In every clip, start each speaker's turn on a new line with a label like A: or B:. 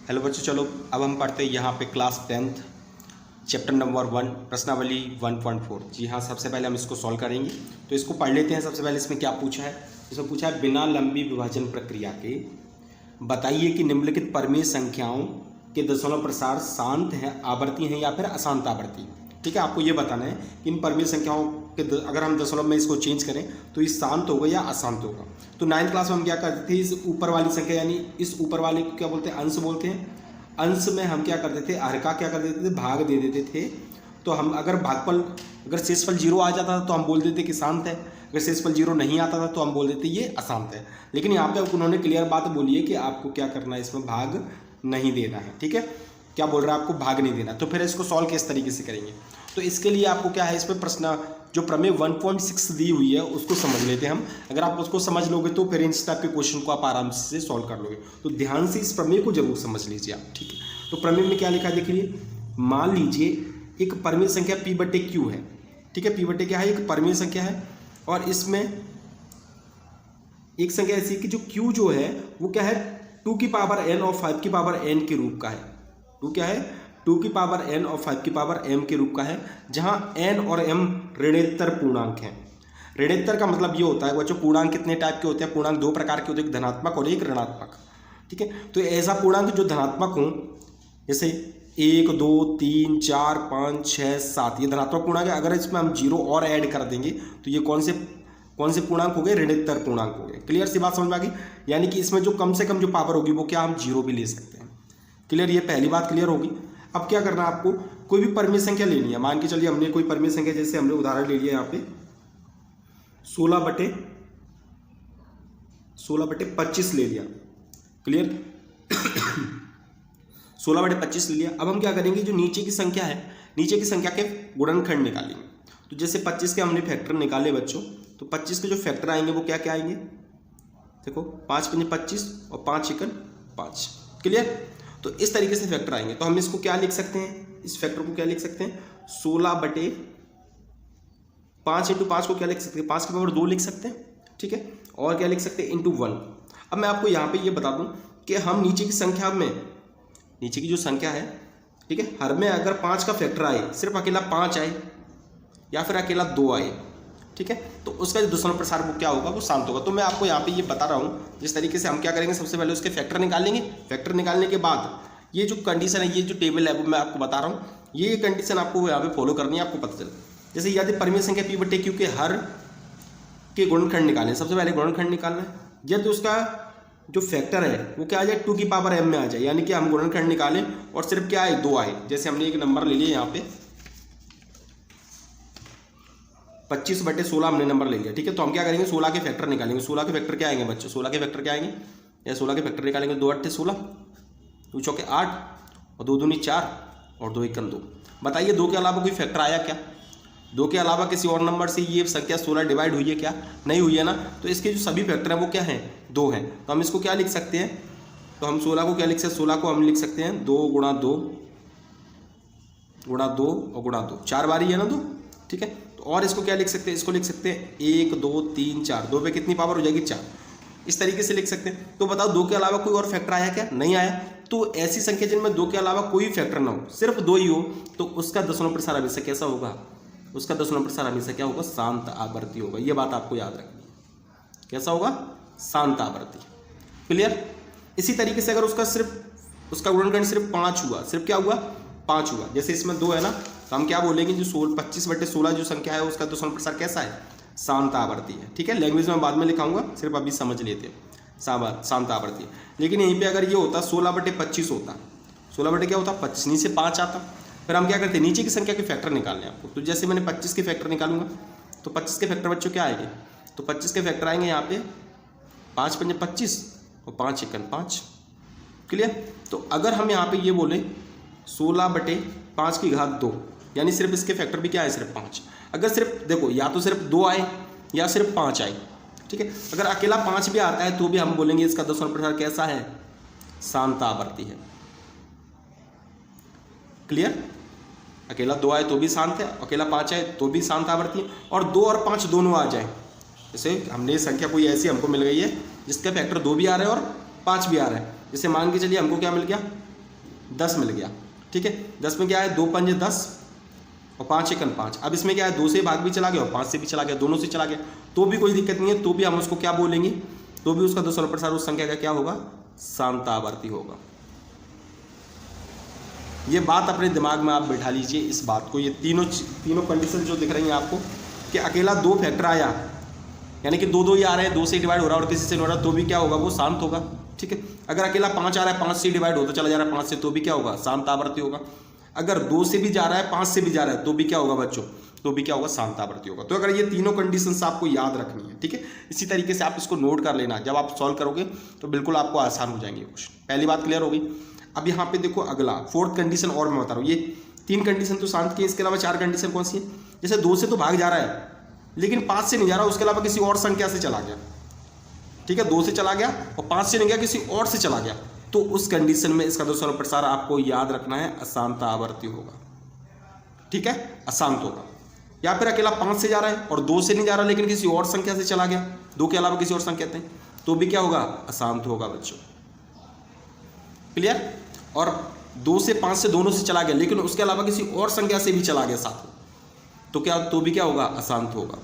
A: Hello बच्चों, चलो अब हम पढ़ते हैं यहाँ पे क्लास 10th चैप्टर नंबर 1 प्रश्नावली 1.4। जी हाँ, सबसे पहले हम इसको सॉल्व करेंगे। तो इसको पढ़ लेते हैं। सबसे पहले इसमें क्या पूछा है? इसमें पूछा है बिना लंबी विभाजन प्रक्रिया के बताइए कि निम्नलिखित परमीय संख्याओं के दशमलव प्रसार शांत है, आवर्ती हैं या फिर अशांत आवर्ती। ठीक है, आपको ये बताना है कि इन परमीय संख्याओं के अगर हम दशमलव में इसको चेंज करें तो ये शांत होगा या अशांत होगा। तो 9th क्लास में हम क्या करते थे, इस ऊपर वाली संख्या यानी इस ऊपर वाले को क्या बोलते हैं, अंश बोलते हैं। अंश में हम क्या करते थे, हर का क्या कर देते थे, भाग दे देते थे। तो हम अगर भागफल अगर शेषफल 0 आ जाता था तो हम बोल देते कि शांत है, अगर शेषफल 0 नहीं आता था तो हम बोल देते ये अशांत है। लेकिन यहाँ पे उन्होंने क्लियर बात बोली है कि आपको क्या करना है, इसमें भाग नहीं देना है। ठीक है, क्या बोल रहा है, आपको भाग नहीं देना। तो फिर इसको सॉल्व किस तरीके से करेंगे, तो इसके लिए आपको क्या है, इसमें प्रश्न जो प्रमेय 1.6 दी हुई है उसको समझ लेते हैं हम। अगर आप उसको समझ लोगे तो फिर इस टाइप के क्वेश्चन को आप आराम से सॉल्व कर लोगे। तो ध्यान से इस प्रमेय को जरूर समझ लीजिए आप। ठीक है, तो प्रमेय में क्या लिखा है देखिए, मान लीजिए एक परमीय संख्या p/q है। ठीक है, p/q क्या है, एक परमीय संख्या है और इसमें एक संख्या ऐसी है कि जो q जो है वो क्या है 2 की पावर n और 5 की पावर n के रूप का है। 2 क्या है, 2 की पावर n और 5 की पावर m के रूप का है, जहां n और m ऋणोत्तर पूर्णांक हैं। ऋणोत्तर का मतलब ये होता है बच्चों, पूर्णांक कितने टाइप के होते हैं, पूर्णांक 2 प्रकार के होते हैं, एक धनात्मक और एक ऋणात्मक। ठीक है, तो ऐसा पूर्णांक जो धनात्मक हो, जैसे 1 2 3 4 5 6 7 ये धनात्मक पूर्णांक है। अगर इसमें हम 0 और ऐड कर देंगे तो ये कौन से पूर्णांक हो गए, ऋणोत्तर पूर्णांक हो गए। क्लियर सी बात समझ में आ गई। यानी कि इसमें जो कम से कम जो पावर होगी वो क्या हम 0 भी ले सकते हैं। क्लियर, ये पहली बात क्लियर होगी। अब क्या करना है, आपको कोई भी परमीय संख्या लेनी है। मान के चलिए हमने कोई परमीय संख्या, जैसे हमने उदाहरण ले लिया यहाँ पे 16/25 ले लिया। क्लियर 16/25 ले लिया। अब हम क्या करेंगे, जो नीचे की संख्या है, नीचे की संख्या के गुणनखंड निकालेंगे। तो जैसे 25 के हमने फैक्टर निकाले बच्चों, तो 25 के जो फैक्टर आएंगे वो क्या क्या आएंगे, देखो 5 × 5 और 5 × 5। क्लियर, तो इस तरीके से फैक्टर आएंगे। तो हम इसको क्या लिख सकते हैं, इस फैक्टर को क्या लिख सकते हैं, 16/5 × 5 को क्या लिख सकते हैं, 5 की पावर 2 लिख सकते हैं। ठीक है, और क्या लिख सकते हैं, × 1। अब मैं आपको यहाँ पे ये बता दूं कि हम नीचे की संख्या में, नीचे की जो संख्या है, ठीक है, हर में अगर 5 का फैक्टर आए, सिर्फ अकेला 5 आए या फिर अकेला 2 आए, ठीक है, तो उसका जो दशमलव प्रसार वो क्या होगा, वो शांत होगा। तो मैं आपको यहाँ पे ये बता रहा हूँ जिस तरीके से हम क्या करेंगे, सबसे पहले उसके फैक्टर निकालेंगे। फैक्टर निकालने के बाद ये जो कंडीशन है, ये जो टेबल है वो मैं आपको बता रहा हूँ, ये कंडीशन आपको यहाँ पे फॉलो करनी है, आपको पता चले। जैसे यदि परमीय संख्या p/q के हर के गुणनखंड निकालें, सबसे पहले गुणनखंड निकालना है। यदि उसका जो फैक्टर है वो क्या आ जाए, 2 की पावर m में आ जाए, यानी कि हम गुणनखंड निकालें और सिर्फ क्या आए, 2 आए। जैसे हमने एक नंबर ले लिया यहाँ पे 25/16 हमने नंबर ले लिया। ठीक है, तो हम क्या करेंगे, 16 के फैक्टर निकालेंगे। 16 के फैक्टर क्या आएंगे बच्चों, 16 के फैक्टर क्या आएंगे, या 16 के फैक्टर निकालेंगे, 2 8 16, 2 चौके 8 और 2 दूनी 4 और 2 एकम 2। बताइए 2 के अलावा कोई फैक्टर आया क्या, 2 के अलावा किसी और नंबर से ये संख्या 16 डिवाइड हुई है क्या, नहीं हुई है ना। तो इसके जो सभी फैक्टर हैं वो क्या हैं, 2 हैं। तो हम इसको क्या लिख सकते हैं, तो हम 16 को क्या लिख सकते हैं, 16 को हम लिख सकते हैं 2 × 2 × 2 और × 2, 4 बारी है ना 2। ठीक है, तो और इसको क्या लिख सकते हैं, इसको लिख सकते हैं 1 2 3 4, 2 पे कितनी पावर हो जाएगी, 4। इस तरीके से लिख सकते हैं। तो बताओ 2 के अलावा कोई और फैक्टर आया क्या, नहीं आया। तो ऐसी संख्या जिनमें 2 के अलावा कोई फैक्टर ना हो, सिर्फ 2 ही हो, तो उसका दशमलव प्रसार हमेशा कैसा होगा, उसका दशमलव प्रसार हमेशा क्या होगा, शांत आवर्ती होगा। ये बात आपको याद रखनी है, कैसा होगा, शांत आवर्ती। क्लियर। इसी तरीके से अगर उसका सिर्फ उसका गुणनखंड सिर्फ 5 हुआ, सिर्फ क्या हुआ, 5 हुआ, जैसे इसमें 2 है ना, तो हम क्या बोलेंगे, जो 25/16 जो संख्या है उसका दशमलव प्रसार कैसा है, शांत आवर्ती है। ठीक है, लैंग्वेज में बाद में लिखाऊंगा, सिर्फ अभी समझ लेते हैं, शांत आवर्ती है। लेकिन यहीं पे अगर ये होता 16/25 होता, 16 क्या होता, 25 नीचे 5 आता, फिर हम क्या करते हैं, नीचे की संख्या के फैक्टर निकालने आपको। तो जैसे मैंने 25 के फैक्टर निकालूंगा, तो 25 के फैक्टर बच्चों क्या आएंगे, तो 25 के फैक्टर आएंगे यहाँ पे 5 × 5 = 25 और 5 × 5। क्लियर। तो अगर हम यहाँ पे ये बोले 16/5 यानी सिर्फ इसके फैक्टर भी क्या है, सिर्फ 5। अगर सिर्फ देखो, या तो सिर्फ 2 आए या सिर्फ 5 आए। ठीक है, अगर अकेला 5 भी आता है तो भी हम बोलेंगे इसका दशमलव प्रसार कैसा है, शांत आवर्ती है। क्लियर, अकेला 2 आए तो भी शांत है, अकेला 5 आए तो भी शांत आवर्ती है, और 2 और 5 दोनों आ जाए। जैसे हमने संख्या कोई ऐसी हमको मिल गई है जिसका फैक्टर 2 भी आ रहा है और 5 भी आ रहा है। जैसे मान के चलिए हमको क्या मिल गया, 10 मिल गया। ठीक है, 10 में क्या है, 2 पंजे 10 और 5 एकन 5। अब इसमें क्या है, 2 से भाग भी चला गया और 5 से भी चला गया, दोनों से चला गया, तो भी कोई दिक्कत नहीं है, तो भी हम उसको क्या बोलेंगे, तो भी उसका दशमलव प्रसार उस संख्या का क्या होगा, शांतावर्ती होगा। ये बात अपने दिमाग में आप बैठा लीजिए इस बात को। ये तीनों कंडीशन जो दिख रही हैं आपको कि अकेला 2 फैक्टर आया, यानी कि 2 2 ही आ रहे हैं, 2 से डिवाइड हो रहा है और किसी से नहीं हो रहा, तो भी क्या होगा, वो शांत होगा। ठीक है, अगर अकेला 5 आ रहा है, 5 से डिवाइड होता चला जा रहा है 5 से, तो भी क्या होगा, शांतावर्ती होगा। अगर 2 से भी जा रहा है, 5 से भी जा रहा है, तो भी क्या होगा बच्चों, तो भी क्या होगा, शांतावर्ती होगा। तो अगर ये तीनों कंडीशंस आपको याद रखनी है, ठीक है, इसी तरीके से आप इसको नोट कर लेना, जब आप सॉल्व करोगे तो बिल्कुल आपको आसान हो जाएंगे क्वेश्चन। पहली बात क्लियर होगी। अब यहाँ पे देखो अगला 4th कंडीशन और मैं बता रहा हूँ, ये 3 कंडीशन तो शांत की, इसके अलावा 4 कंडीशन कौन सी है, जैसे 2 से तो भाग जा रहा है लेकिन 5 से नहीं जा रहा, उसके अलावा किसी और संख्या से चला गया। ठीक है, 2 से चला गया और 5 से नहीं गया, किसी और से चला गया, तो उस कंडीशन में इसका दशमलव प्रसार आपको याद रखना है, अशांतावर्ती होगा। ठीक है, अशांत होगा। या फिर अकेला 5 से जा रहा है और 2 से नहीं जा रहा लेकिन किसी और संख्या से चला गया, 2 के अलावा किसी और संख्या कहते हैं, तो भी क्या होगा, अशांत होगा बच्चों। क्लियर। और 2 से 5 से दोनों से चला गया लेकिन उसके अलावा किसी और संख्या से भी चला गया साथ में, तो क्या, तो भी क्या होगा, अशांत होगा।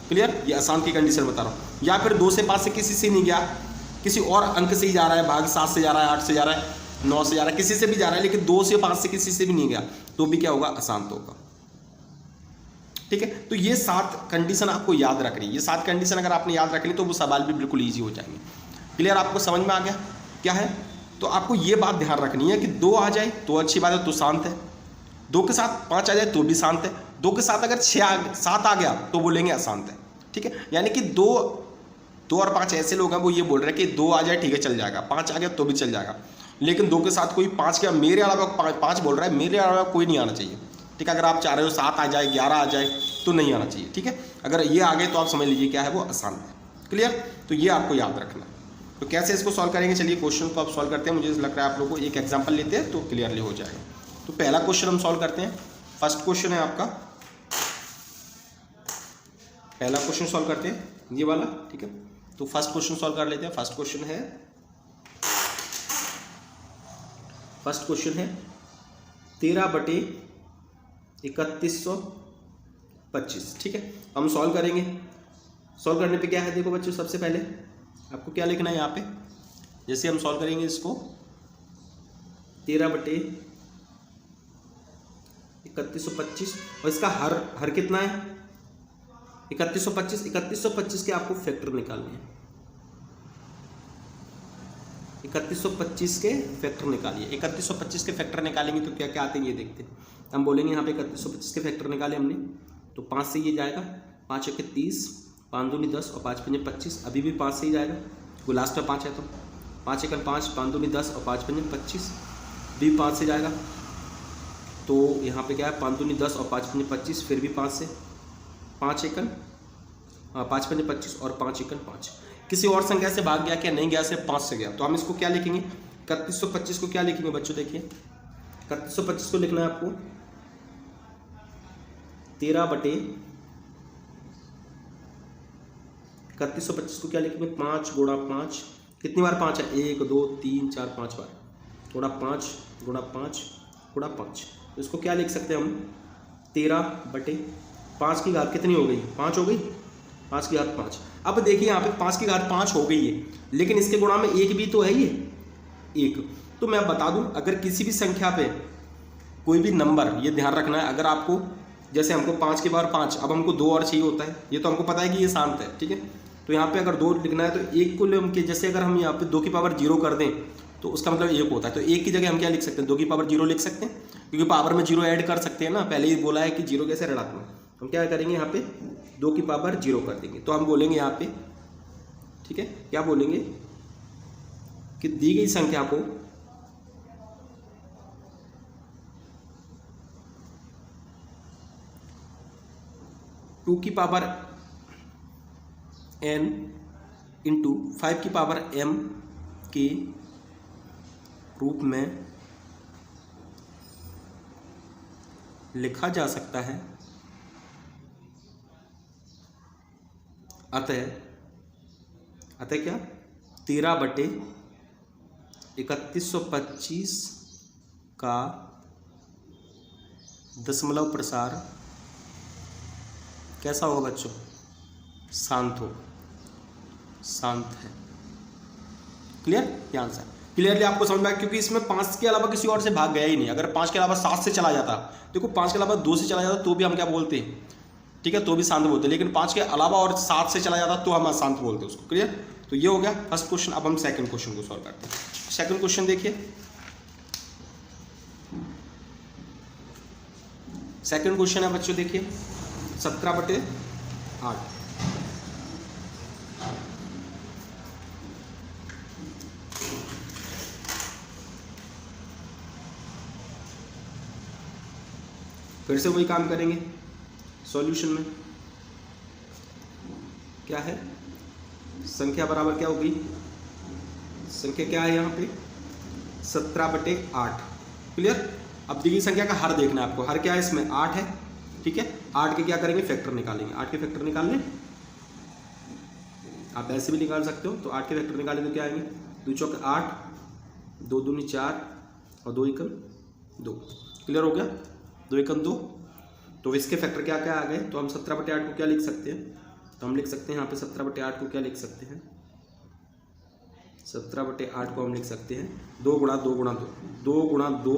A: क्लियर, ये अशांत की कंडीशन बता रहा हूं। या फिर 2 से 5 से किसी से नहीं गया, किसी और अंक से ही जा रहा है, भाग 7 से जा रहा है, 8 से जा रहा है, 9 से जा रहा है, किसी से भी जा रहा है, लेकिन 2 से 5 से किसी से भी नहीं गया, तो भी क्या होगा, अशांत होगा। ठीक है, तो ये 7 कंडीशन आपको याद रखनी है। ये 7 कंडीशन अगर आपने याद रखनी तो वो सवाल भी बिल्कुल ईजी हो जाएंगे। क्लियर, आपको समझ में आ गया क्या है। तो आपको ये बात ध्यान रखनी है कि 2 आ जाए तो अच्छी बात है, तो शांत है, 2 के साथ 5 आ जाए तो भी शांत है, 2 के साथ अगर 7 आ गया तो बोलेंगे अशांत है। ठीक है, यानी कि 2 और 5 ऐसे लोग हैं, वो ये बोल रहे हैं कि 2 आ जाए ठीक है चल जाएगा, 5 आ गया तो भी चल जाएगा, लेकिन 2 के साथ कोई 5 का मेरे अलावा 5 बोल रहा है, मेरे अलावा कोई नहीं आना चाहिए। ठीक है, अगर आप चाह रहे हो 7 आ जाए, 11 आ जाए तो नहीं आना चाहिए। ठीक है, अगर ये आ गए तो आप समझ लीजिए क्या है, वो अशांत है। क्लियर, तो ये आपको याद रखना है। तो कैसे इसको सॉल्व करेंगे, चलिए क्वेश्चन को आप सॉल्व करते हैं। मुझे लग रहा है आप लोगों को एक एग्जाम्पल लेते हैं तो क्लियरली हो जाएगा। तो पहला क्वेश्चन हम सॉल्व करते हैं। फर्स्ट क्वेश्चन है आपका, पहला क्वेश्चन सॉल्व करते हैं ये वाला। ठीक है, तो फर्स्ट क्वेश्चन सॉल्व कर लेते हैं। फर्स्ट क्वेश्चन है 13/3125। ठीक है, हम सॉल्व करेंगे। सॉल्व करने पे क्या है, देखो बच्चों, सबसे पहले आपको क्या लिखना है यहाँ पे, जैसे हम सॉल्व करेंगे इसको 13/3125 और इसका हर कितना है, 3125 के आपको फैक्टर निकालने हैं। 3125 के फैक्टर निकालिए। 3125 के फैक्टर निकालेंगे तो क्या क्या आते हैं ये देखते हैं। हम बोलेंगे यहाँ पे 3125 के फैक्टर निकाले हमने, तो 5 से ये जाएगा, 5 1 30, 5 2 10 और 5 5 25, अभी भी 5 से ही जाएगा, वो लास्ट में 5 है, तो 5 1 5, 5 2 10 और 5 5 25 भी 5 से जाएगा। तो यहाँ पे क्या है, 5 2 10 और 5 5 25, फिर भी 5 से, 5 1 5 5 25 और 5 1 5। किसी और संख्या से भाग गया क्या, नहीं गया, सिर्फ 5 से गया, तो हम इसको क्या लिखेंगे, 3125 को क्या लिखेंगे बच्चों, देखिए 3125 को लिखना है आपको 13/3125 को क्या लिखेंगे, 5 गुणा 5, कितनी बार 5 है, 1 2 3 4 5 बार, गुणा 5 गुणा 5 गुणा 5। तो इसको क्या लिख सकते हैं हम, 13/5 की घात कितनी हो गई, 5 हो गई, 5 की घात 5। अब देखिए यहाँ पे 5 की घात 5 हो गई है, लेकिन इसके गुणा में 1 भी तो है, ये 1। तो मैं बता दूं, अगर किसी भी संख्या पे कोई भी नंबर, ये ध्यान रखना है, अगर आपको जैसे हमको 5 के बार 5, अब हमको 2 और चाहिए होता है, ये तो हमको पता है कि ये शांत है। ठीक है, तो यहाँ पे अगर 2 लिखना है तो 1 को ले, जैसे अगर हम यहाँ पे 2 की पावर 0 कर दें तो उसका मतलब 1 होता है, तो 1 की जगह हम क्या लिख सकते हैं, 2 की पावर 0 लिख सकते हैं, क्योंकि पावर में 0 ऐड कर सकते हैं ना, पहले ही बोला है कि 0 कैसे ऋणात्मक। हम क्या करेंगे, यहाँ पे 2 की पावर 0 कर देंगे, तो हम बोलेंगे यहाँ पे, ठीक है, क्या बोलेंगे कि दी गई संख्या को टू की पावर n इंटू 5 की पावर m के रूप में लिखा जा सकता है। अतः क्या, 13/3125 3125 का दशमलव प्रसार कैसा होगा बच्चों? शांत हो, शांत है। क्लियर? ये आंसर क्लियरली आपको समझ में आया, क्योंकि इसमें 5 के अलावा किसी और से भाग गया ही नहीं। अगर 5 के अलावा 7 से चला जाता, देखो 5 के अलावा 2 से चला जाता तो भी हम क्या बोलते हैं? ठीक है, तो भी शांत बोलते, लेकिन 5 के अलावा और 7 से चला जाता तो हम अशांत बोलते उसको। क्लियर? तो ये हो गया फर्स्ट क्वेश्चन। अब हम सेकंड क्वेश्चन को सॉल्व करते हैं। सेकंड क्वेश्चन देखिए, सेकंड क्वेश्चन है बच्चों, देखिए 17/8। फिर से वही काम करेंगे सॉल्यूशन में। क्या है? संख्या बराबर क्या होगी? संख्या क्या है यहाँ पे? 17/8। क्लियर? अब दी गई संख्या का हर देखना है आपको। हर क्या है इसमें? 8 है। ठीक है, 8 के क्या करेंगे? फैक्टर निकालेंगे। 8 के फैक्टर निकालने आप ऐसे भी निकाल सकते हो। तो 8 के फैक्टर निकालें तो क्या आएंगे? 2 चौक 8, 2 दूनी 4 और 2 एकम 2। क्लियर हो गया? 2 एकम 2। तो इसके फैक्टर क्या क्या आ गए? तो हम 17/8 को क्या लिख सकते हैं? तो हम लिख सकते हैं यहाँ पे 17/8 को क्या लिख सकते हैं? 17/8 को हम लिख सकते हैं 2 गुणा 2 गुणा 2, 2 गुणा 2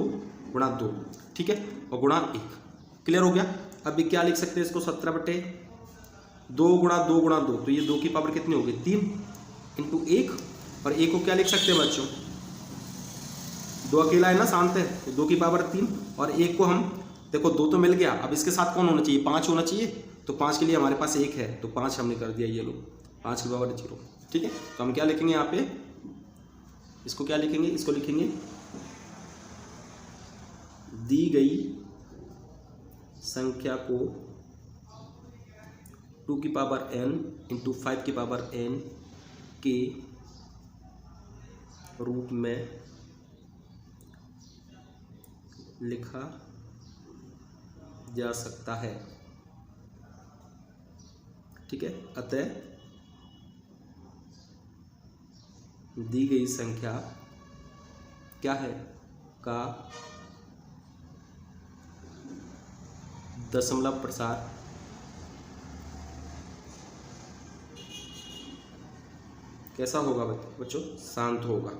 A: गुणा 2, ठीक है, और गुणा 1। क्लियर हो गया? अब ये क्या लिख सकते हैं इसको? 17/2 गुणा 2 गुणा 2, तो ये 2 की पावर कितनी होगी? 3 इंटू 1। और 1 को क्या लिख सकते हैं बच्चों? 2 अकेला है ना, शांत है, तो 2 की पावर 3। और 1 को हम देखो 2 तो मिल गया, अब इसके साथ कौन होना चाहिए? 5 होना चाहिए। तो 5 के लिए हमारे पास 1 है, तो 5 हमने कर दिया। ये लो 5 की पावर 0। ठीक है, तो हम क्या लिखेंगे यहाँ पे? इसको क्या लिखेंगे? इसको लिखेंगे दी गई संख्या को 2 की पावर n इंटू 5 की पावर n के रूप में लिखा जा सकता है। ठीक है, अतः दी गई संख्या क्या है? का दशमलव प्रसार कैसा होगा बच्चों? शांत होगा।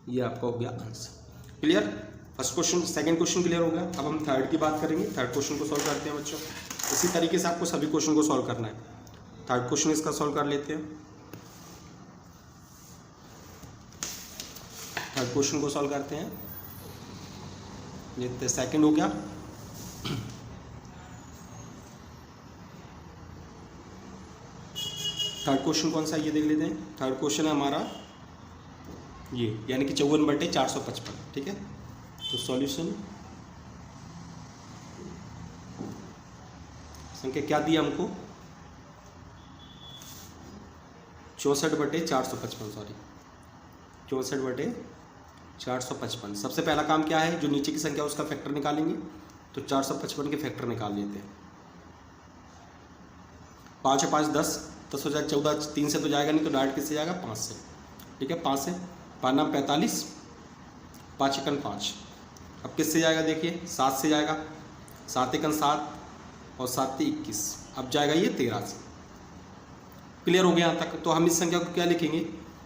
A: ये आपका हो गया answer. Clear? First question, second question clear हो गया। अब हम थर्ड की बात करेंगे। थर्ड क्वेश्चन को सॉल्व करते हैं बच्चों। इसी तरीके से आपको सभी क्वेश्चन को सॉल्व करना है। थर्ड क्वेश्चन इसका सॉल्व कर लेते हैं। थर्ड क्वेश्चन को सॉल्व करते हैं। ये सेकंड हो गया। थर्ड क्वेश्चन कौन सा है ये देख लेते हैं। थर्ड क्वेश्चन है हमारा ये, यानी कि 54/455। ठीक है, तो सॉल्यूशन संख्या क्या दी हमको? 64/455, सॉरी 64/455। सबसे पहला काम क्या है? जो नीचे की संख्या उसका फैक्टर निकालेंगे। तो 455 के फैक्टर निकाल लेते हैं। 5 है 5 10, 10 हो जाए 14, 3 से तो जाएगा नहीं, तो डायरेक्ट किससे जाएगा? 5 से। ठीक है, 5 से 5 नाम 45, 5 एकन 5। अब किससे जाएगा? देखिए 7 से जाएगा, 7 एकन 7 और 7 ते 21। अब जाएगा ये 13 से। क्लियर हो गया यहाँ तक? तो हम इस संख्या को क्या लिखेंगे?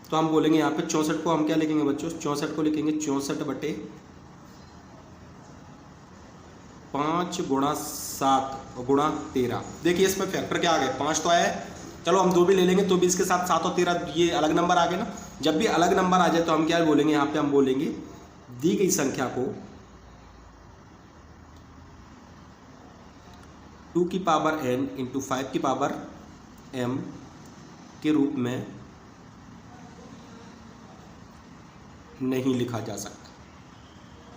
A: तो हम बोलेंगे यहाँ पे 64 को हम क्या लिखेंगे बच्चों? 64 को लिखेंगे 64/5 गुणा 7 गुणा 13। देखिए इसमें फैक्टर क्या आ गए? 5 तो आया है, चलो हम 2 भी ले लेंगे, तो भी इसके साथ 7 और 13 ये अलग नंबर आ गए ना। जब भी अलग नंबर आ जाए तो हम क्या बोलेंगे यहाँ पे? हम बोलेंगे दी गई संख्या को 2 की पावर n इंटू 5 की पावर m के रूप में नहीं लिखा जा सकता,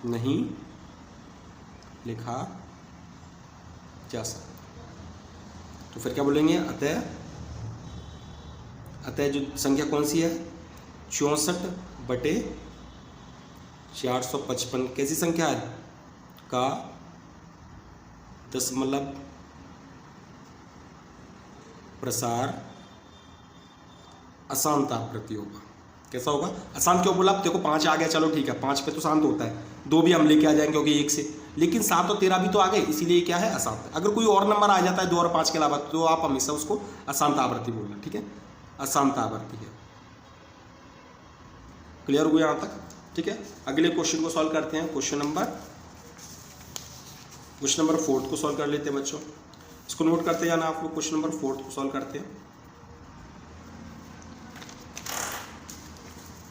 A: नहीं लिखा जा सकता। तो फिर क्या बोलेंगे? अतः जो संख्या कौन सी है? 64/455 कैसी संख्या है? का दशमलव प्रसार अशांत आकृति होगा। कैसा होगा? अशांत क्यों बोला? देखो 5 आ गया, चलो ठीक है, 5 पे तो शांत होता है, 2 भी हम लेके आ जाएंगे क्योंकि 1 से, लेकिन 7 और 13 भी तो आ गए, इसीलिए क्या है? अशांत। अगर कोई और नंबर आ जाता है 2 और 5 के अलावा तो आप हमेशा उसको अशांत आवृत्ति बोलना, ठीक है? अशांत आवृत्ति है। क्लियर हो गया यहाँ तक? ठीक है, अगले क्वेश्चन को सॉल्व करते हैं। क्वेश्चन नंबर 4 को सॉल्व कर लेते हैं बच्चों। इसको नोट करते जाना आप लोग। क्वेश्चन नंबर 4 को सॉल्व करते हैं।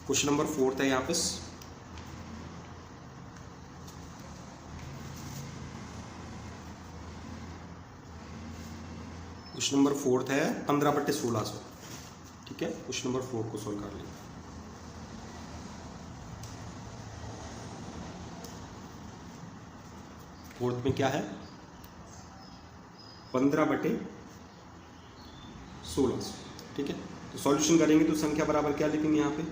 A: क्वेश्चन नंबर 4 है यहाँ पे। क्वेश्चन नंबर 4 है 15/1600। ठीक है, क्वेश्चन नंबर 4 को सॉल्व कर लेंगे। फोर्थ में क्या है? 15/1600। ठीक है, तो सॉल्यूशन करेंगे तो संख्या बराबर क्या लिखेंगे यहाँ पे?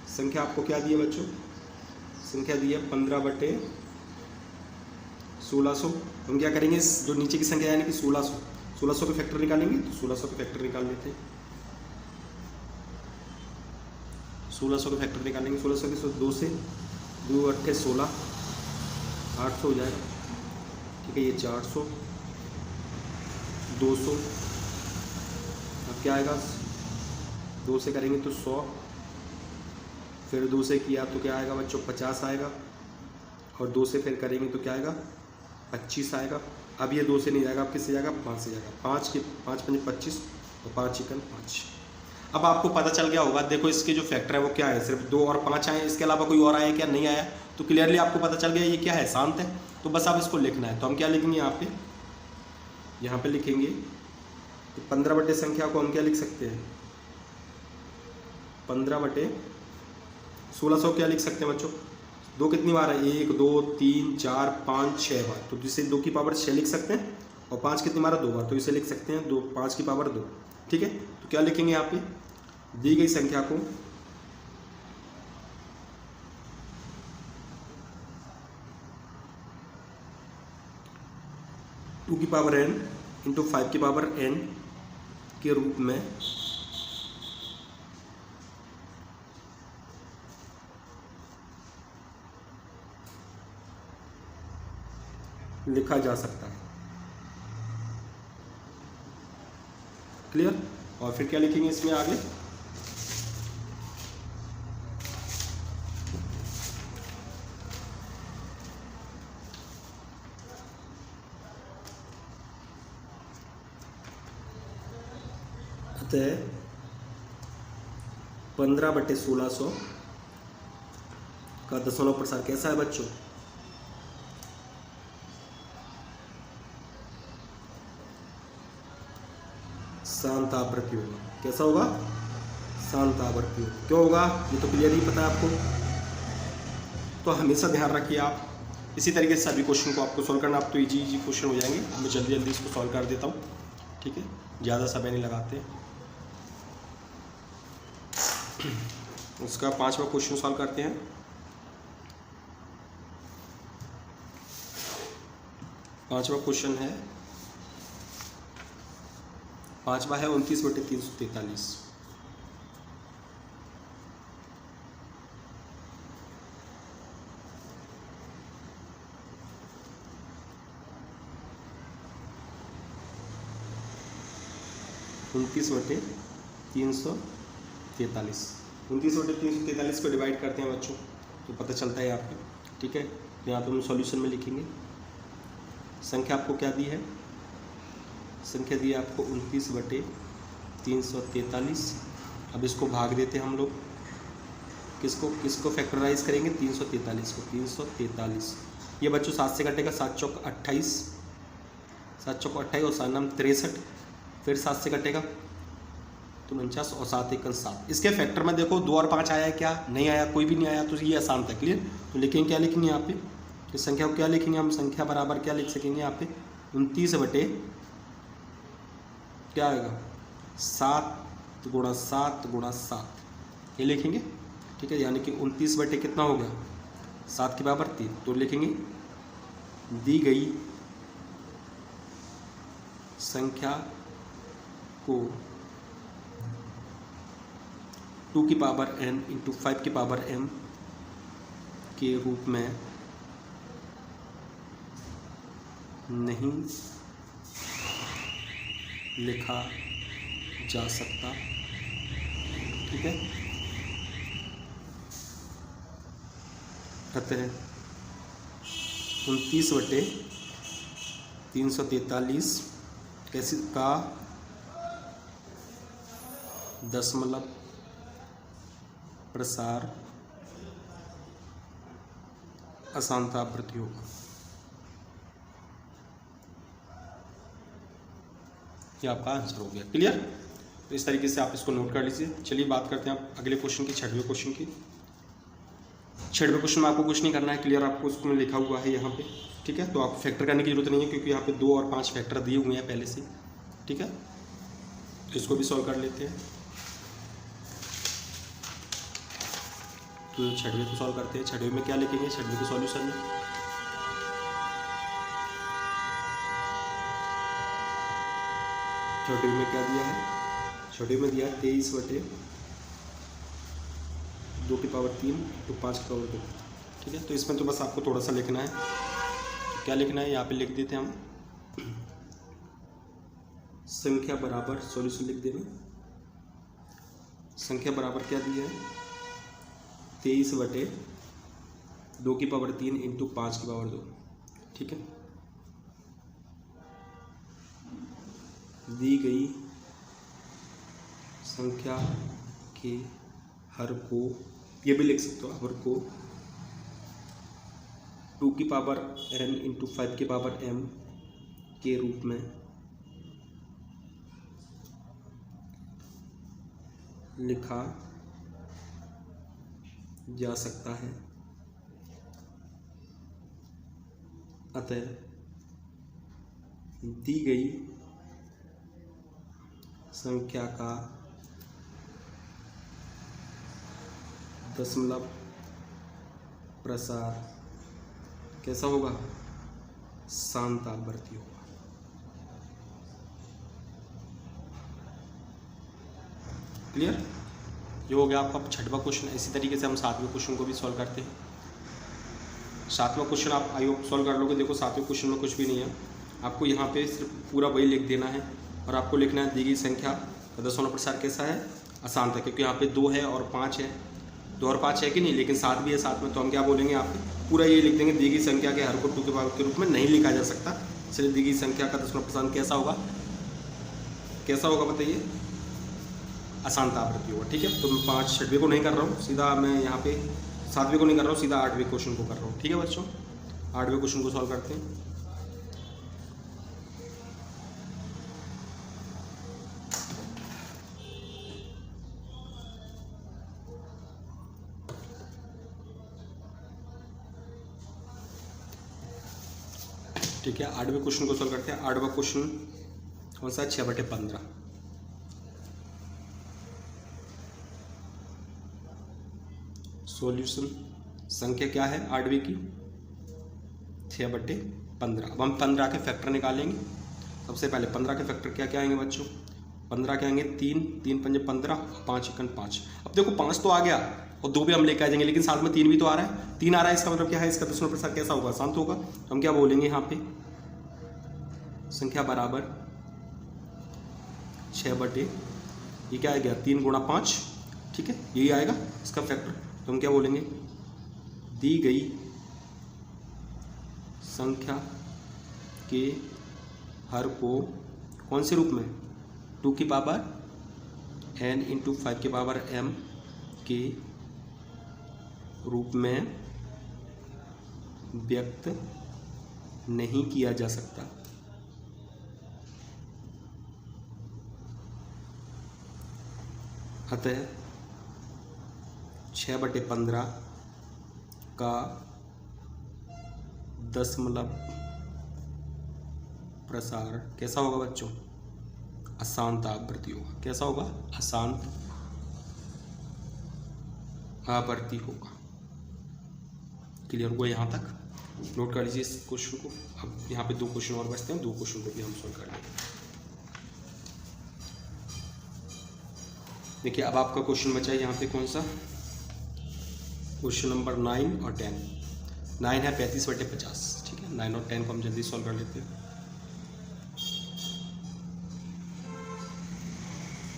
A: संख्या आपको क्या दी है बच्चों? संख्या दी है 15/1600। हम क्या करेंगे, जो नीचे की संख्या यानी कि 1600 के फैक्टर निकालेंगे, तो 1600 के फैक्टर निकाल लेते हैं। 1600 के फैक्टर निकालेंगे। 1600 के 2 से 2 8 16, 800 हो जाएगा। ठीक है, ये 400, 200, अब क्या आएगा? 2 से करेंगे तो 100, फिर 2 से किया तो क्या आएगा बच्चों? 50 आएगा, और 2 से फिर करेंगे तो क्या आएगा? 25 आएगा। अब ये 2 से नहीं जाएगा, अब किससे जाएगा? 5 से जाएगा। 5 5 25 और 5 चिकन 5। अब आपको पता चल गया होगा, देखो इसके जो फैक्टर है वो क्या है? सिर्फ 2 और 5 आए, इसके अलावा कोई और आया क्या? नहीं आया। तो क्लियरली आपको पता चल गया ये क्या है? शांत है। तो बस आप इसको लिखना है। तो हम क्या लिखेंगे यहाँ पे लिखेंगे तो 15 संख्या को हम क्या लिख सकते हैं? 15/1600 क्या लिख सकते हैं बच्चों? 2 कितनी बार है? 1 2 3 4 5 6 बार, तो इसे 2 की पावर 6 लिख सकते हैं। और 5 कितनी बार है? 2 बार, तो इसे लिख सकते हैं 2 5 की पावर 2। ठीक है, तो क्या लिखेंगे यहाँ पे? दी गई संख्या को टू की पावर n इंटू 5 की पावर n के रूप में लिखा जा सकता है। क्लियर? और फिर क्या लिखेंगे इसमें आगे? अतः 15/1600 का दशमलव प्रसार कैसा है बच्चों? शांत आवृत्ति होगा। कैसा होगा? शांत आवृत्ति होगा। क्यों होगा? ये तो क्लियर ही पता है आपको। तो हमेशा ध्यान रखिए आप। इसी तरीके से सभी क्वेश्चन को आपको सॉल्व करना। आप तो इजी क्वेश्चन हो जाएंगे। मैं जल्दी जल्दी इसको सॉल्व कर देता हूँ। ठीक है, ज़्यादा समय नहीं लगाते। उसका 5वां क्वेश्चन सॉल्व करते हैं। पांचवा क्वेश्चन है 29/343। उनतीस बटे 343 को डिवाइड करते हैं बच्चों तो पता चलता है आपको। ठीक है, तो यहाँ पे हम सॉल्यूशन में लिखेंगे। संख्या आपको क्या दी है? संख्या दी है आपको 29/343। अब इसको भाग देते हैं हम लोग। किसको फैक्टराइज करेंगे? 343 को। 343 ये बच्चों 7 से कटेगा। 7 चौक 28, 7 चौक 28 और 7 नाम 63। फिर 7 से कटेगा तो 49 और 7 एकन 7। इसके फैक्टर में देखो 2 और 5 आया क्या? नहीं आया, कोई भी नहीं आया, तो ये आसान था। क्लियर? तो लिखेंगे क्या? लिखेंगे यहाँ पे इस संख्या को क्या लिखेंगे हम? संख्या बराबर क्या लिख सकेंगे यहाँ पे? 29 बटे क्या आएगा? 7 गुणा 7 गुणा 7 ये लिखेंगे। ठीक है, यानी कि 29 बटे कितना हो गया? 7 की बराबर 3। तो लिखेंगे दी गई संख्या को 2 की पावर n इंटू 5 की पावर m के रूप में नहीं लिखा जा सकता। ठीक है, अतः 29/343 कैसे का दशमलव प्रसार अशांतावृत्ति होगा। ये आपका आंसर हो गया। क्लियर? तो इस तरीके से आप इसको नोट कर लीजिए। चलिए बात करते हैं आप अगले क्वेश्चन की, 6वें क्वेश्चन की। 6वें क्वेश्चन में आपको कुछ नहीं करना है, क्लियर आपको उसको में लिखा हुआ है यहाँ पे। ठीक है, तो आपको फैक्टर करने की जरूरत नहीं है क्योंकि यहाँ पे 2 और 5 फैक्टर दिए हुए हैं पहले से। ठीक है, तो इसको भी सॉल्व कर लेते हैं। तो 6वें को सॉल्व करते हैं। 6वें में क्या लिखेंगे? 6वें के सॉल्यूशन में 6वें में क्या दिया है? 6वें में दिया 23/2 की पावर 3 तो 5 की पावर 2। ठीक है, तो इसमें तो बस आपको थोड़ा सा लिखना है। तो क्या लिखना है यहाँ पे लिख देते हैं हम, संख्या बराबर, सॉल्यूशन लिख देना। संख्या बराबर क्या दिया है? 23/2 की पावर 3 इंटू 5 की पावर 2। ठीक है, दी गई संख्या के हर को, ये भी लिख सकते हो, हर को 2 की पावर n इंटू 5 की पावर m के रूप में लिखा जा सकता है। अतः दी गई संख्या का दशमलव प्रसार कैसा होगा? शांतावृत्ति होगा। क्लियर? ये हो गया आपका 6वां क्वेश्चन। इसी तरीके से हम 7वें क्वेश्चन को भी सॉल्व करते हैं। 7वां क्वेश्चन आप आई होप सॉल्व कर लोगे। देखो 7वें क्वेश्चन में कुछ भी नहीं है, आपको यहाँ पे सिर्फ पूरा वही लिख देना है और आपको लिखना है दी गई संख्या का दशमलव प्रसार कैसा है? अशांत है, क्योंकि यहाँ पे 2 है और 5 है। 2 और 5 है कि नहीं, लेकिन 7 भी है साथ में, तो हम क्या बोलेंगे? यहाँ पे पूरा ये लिख देंगे, दी गई संख्या के हर को 2 के पावर के रूप में नहीं लिखा जा सकता, इसलिए दी गई संख्या का दशमलव प्रसार कैसा होगा? कैसा होगा बताइए? अशांतावृत्ति होगा। ठीक है, तो मैं 6वें को नहीं कर रहा हूँ, सीधा मैं यहाँ पे 7वें को नहीं कर रहा हूँ, सीधा 8वें क्वेश्चन को कर रहा हूँ। ठीक है बच्चों, 8वें क्वेश्चन को सॉल्व करते हैं। ठीक है, 8वें क्वेश्चन को सॉल्व करते हैं। 8वां क्वेश्चन कौन सा है? 6/15। सॉल्यूशन, संख्या क्या है 8वीं की? 6/15। अब हम 15 के फैक्टर निकालेंगे। सबसे पहले 15 के फैक्टर क्या क्या आएंगे बच्चों? 15 के आएंगे 3, 3 पंजे 15, 5 एकन 5। अब देखो 5 तो आ गया और 2 भी हम लेकर आ जाएंगे, लेकिन साथ में 3 भी तो आ रहा है। 3 आ रहा है, इसका मतलब क्या है? इसका दशमलव प्रसार कैसा होगा? शांत होगा। तो हम क्या बोलेंगे यहाँ पे? संख्या बराबर 6/, ये क्या आ गया? 3 गुणा 5। ठीक है, यही आएगा इसका फैक्टर। तो हम क्या बोलेंगे? दी गई संख्या के हर को कौन से रूप में? 2 की पावर n इंटू 5 की पावर m के रूप में व्यक्त नहीं किया जा सकता। अतः 6/15 का दशमलव प्रसार कैसा होगा बच्चों? अशांत आवृत्ति होगा। कैसा होगा? अशांत आवृत्ति होगा। क्लियर हुआ? यहाँ तक नोट कर लीजिए इस क्वेश्चन को। अब यहाँ पे 2 क्वेश्चन और बचते हैं, 2 क्वेश्चन को भी हम सॉल्व कर लेंगे। देखिए अब आपका क्वेश्चन बचा है यहाँ पे कौन सा, क्वेश्चन नंबर 9 और 10। 9 है 35/50, ठीक है। 9 और 10 को हम जल्दी सॉल्व कर लेते हैं।